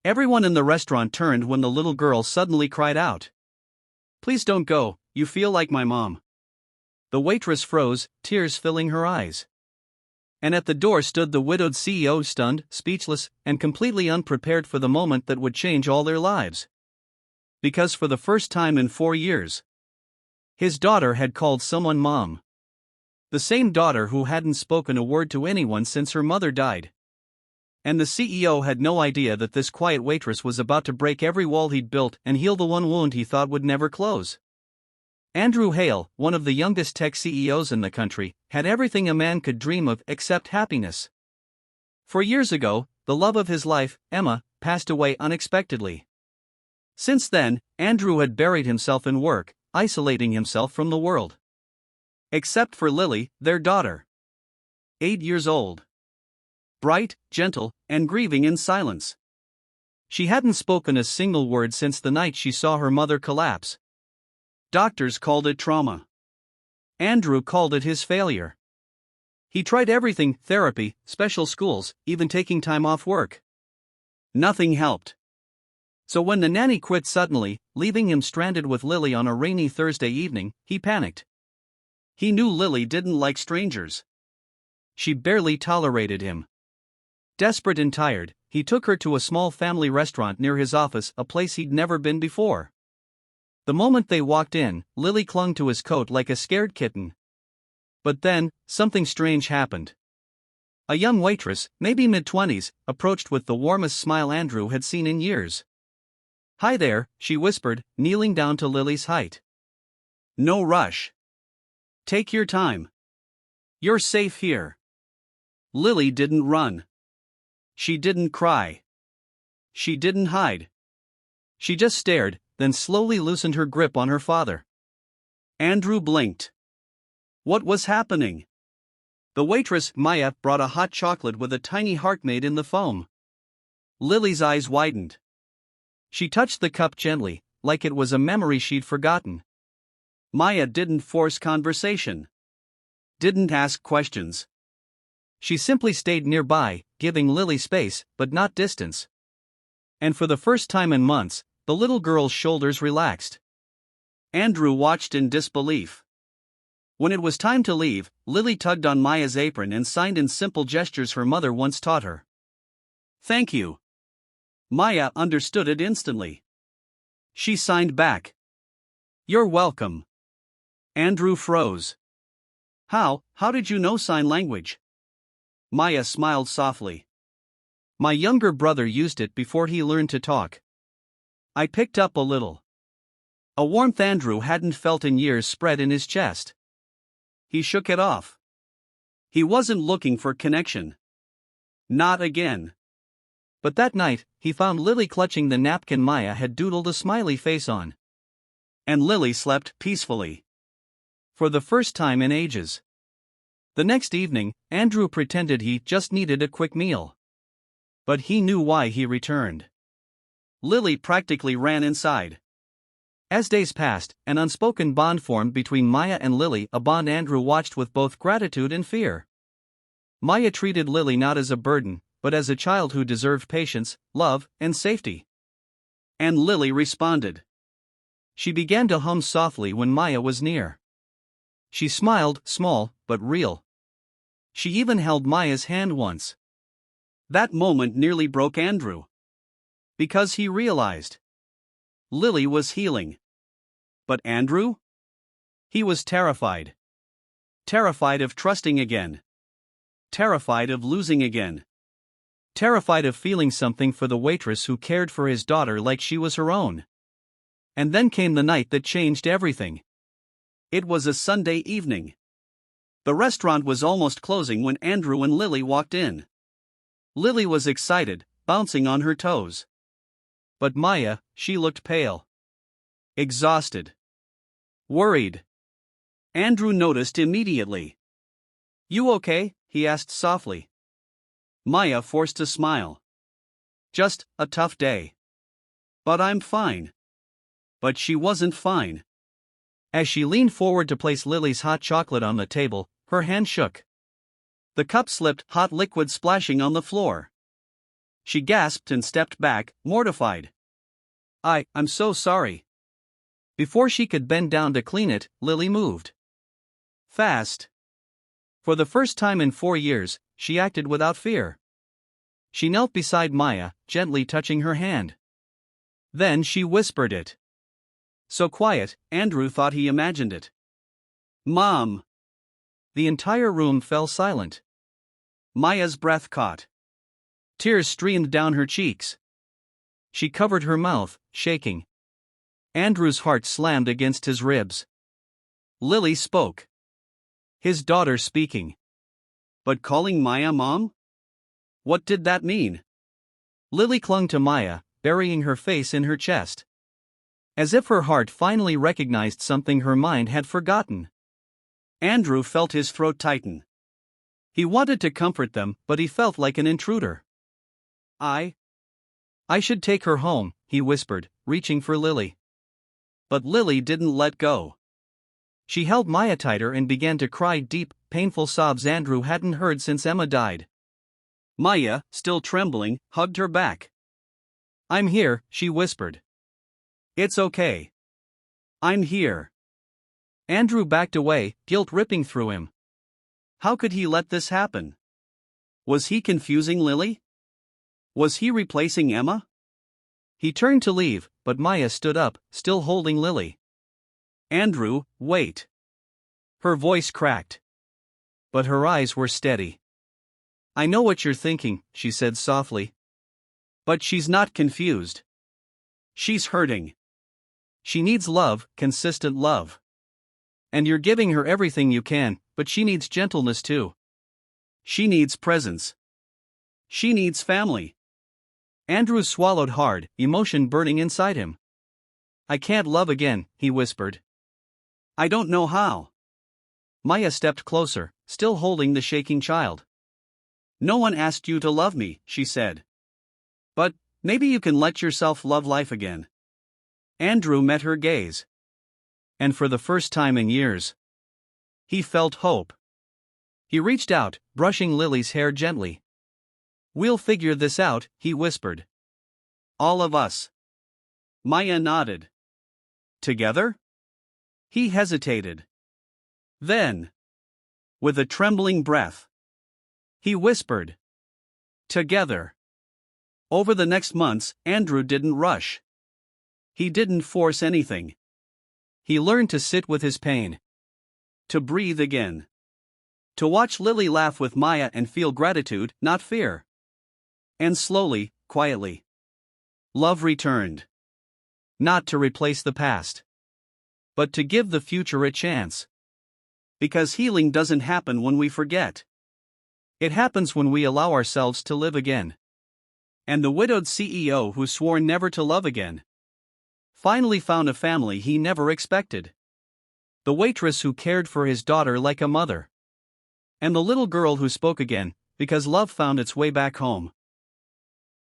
Everyone in the restaurant turned when the little girl suddenly cried out, "Please don't go, you feel like my mom." The waitress froze, tears filling her eyes. And at the door stood the widowed CEO, stunned, speechless, and completely unprepared for the moment that would change all their lives. Because for the first time in 4 years, his daughter had called someone mom. The same daughter who hadn't spoken a word to anyone since her mother died. And the CEO had no idea that this quiet waitress was about to break every wall he'd built and heal the one wound he thought would never close. Andrew Hale, one of the youngest tech CEOs in the country, had everything a man could dream of except happiness. 4 years ago, the love of his life, Emma, passed away unexpectedly. Since then, Andrew had buried himself in work, isolating himself from the world. Except for Lily, their daughter. 8 years old. Bright, gentle, and grieving in silence. She hadn't spoken a single word since the night she saw her mother collapse. Doctors called it trauma. Andrew called it his failure. He tried everything: therapy, special schools, even taking time off work. Nothing helped. So when the nanny quit suddenly, leaving him stranded with Lily on a rainy Thursday evening, he panicked. He knew Lily didn't like strangers. She barely tolerated him. Desperate and tired, he took her to a small family restaurant near his office, a place he'd never been before. The moment they walked in, Lily clung to his coat like a scared kitten. But then, something strange happened. A young waitress, maybe mid-20s, approached with the warmest smile Andrew had seen in years. "Hi there," she whispered, kneeling down to Lily's height. "No rush. Take your time. You're safe here." Lily didn't run. She didn't cry. She didn't hide. She just stared, then slowly loosened her grip on her father. Andrew blinked. What was happening? The waitress, Maya, brought a hot chocolate with a tiny heart made in the foam. Lily's eyes widened. She touched the cup gently, like it was a memory she'd forgotten. Maya didn't force conversation. Didn't ask questions. She simply stayed nearby, giving Lily space, but not distance. And for the first time in months, the little girl's shoulders relaxed. Andrew watched in disbelief. When it was time to leave, Lily tugged on Maya's apron and signed in simple gestures her mother once taught her. "Thank you." Maya understood it instantly. She signed back. "You're welcome." Andrew froze. How did you know sign language?" Maya smiled softly. "My younger brother used it before he learned to talk. I picked up a little." A warmth Andrew hadn't felt in years spread in his chest. He shook it off. He wasn't looking for connection. Not again. But that night, he found Lily clutching the napkin Maya had doodled a smiley face on. And Lily slept peacefully. For the first time in ages. The next evening, Andrew pretended he just needed a quick meal. But he knew why he returned. Lily practically ran inside. As days passed, an unspoken bond formed between Maya and Lily, a bond Andrew watched with both gratitude and fear. Maya treated Lily not as a burden, but as a child who deserved patience, love, and safety. And Lily responded. She began to hum softly when Maya was near. She smiled, small, but real. She even held Maya's hand once. That moment nearly broke Andrew. Because he realized. Lily was healing. But Andrew? He was terrified. Terrified of trusting again. Terrified of losing again. Terrified of feeling something for the waitress who cared for his daughter like she was her own. And then came the night that changed everything. It was a Sunday evening. The restaurant was almost closing when Andrew and Lily walked in. Lily was excited, bouncing on her toes. But Maya, she looked pale. Exhausted. Worried. Andrew noticed immediately. "You okay?" he asked softly. Maya forced a smile. "Just a tough day. But I'm fine." But she wasn't fine. As she leaned forward to place Lily's hot chocolate on the table, her hand shook. The cup slipped, hot liquid splashing on the floor. She gasped and stepped back, mortified. I'm so sorry. Before she could bend down to clean it, Lily moved. Fast. For the first time in 4 years, she acted without fear. She knelt beside Maya, gently touching her hand. Then she whispered it. So quiet, Andrew thought he imagined it. Mom! The entire room fell silent. Maya's breath caught. Tears streamed down her cheeks. She covered her mouth, shaking. Andrew's heart slammed against his ribs. Lily spoke. His daughter speaking. But calling Maya Mom? What did that mean? Lily clung to Maya, burying her face in her chest. As if her heart finally recognized something her mind had forgotten. Andrew felt his throat tighten. He wanted to comfort them, but he felt like an intruder. I should take her home, he whispered, reaching for Lily. But Lily didn't let go. She held Maya tighter and began to cry deep, painful sobs Andrew hadn't heard since Emma died. Maya, still trembling, hugged her back. I'm here, she whispered. It's okay. I'm here. Andrew backed away, guilt ripping through him. How could he let this happen? Was he confusing Lily? Was he replacing Emma? He turned to leave, but Maya stood up, still holding Lily. Andrew, wait. Her voice cracked. But her eyes were steady. I know what you're thinking, she said softly. But she's not confused. She's hurting. She needs love, consistent love. And you're giving her everything you can, but she needs gentleness too. She needs presence. She needs family. Andrew swallowed hard, emotion burning inside him. I can't love again, he whispered. I don't know how. Maya stepped closer, still holding the shaking child. No one asked you to love me, she said. But maybe you can let yourself love life again. Andrew met her gaze. And for the first time in years, he felt hope. He reached out, brushing Lily's hair gently. We'll figure this out, he whispered. All of us. Maya nodded. Together? He hesitated. Then, with a trembling breath, he whispered. Together. Over the next months, Andrew didn't rush. He didn't force anything. He learned to sit with his pain. To breathe again. To watch Lily laugh with Maya and feel gratitude, not fear. And slowly, quietly, love returned. Not to replace the past, but to give the future a chance. Because healing doesn't happen when we forget. It happens when we allow ourselves to live again. And the widowed CEO who swore never to love again finally found a family he never expected. The waitress who cared for his daughter like a mother. And the little girl who spoke again, because love found its way back home.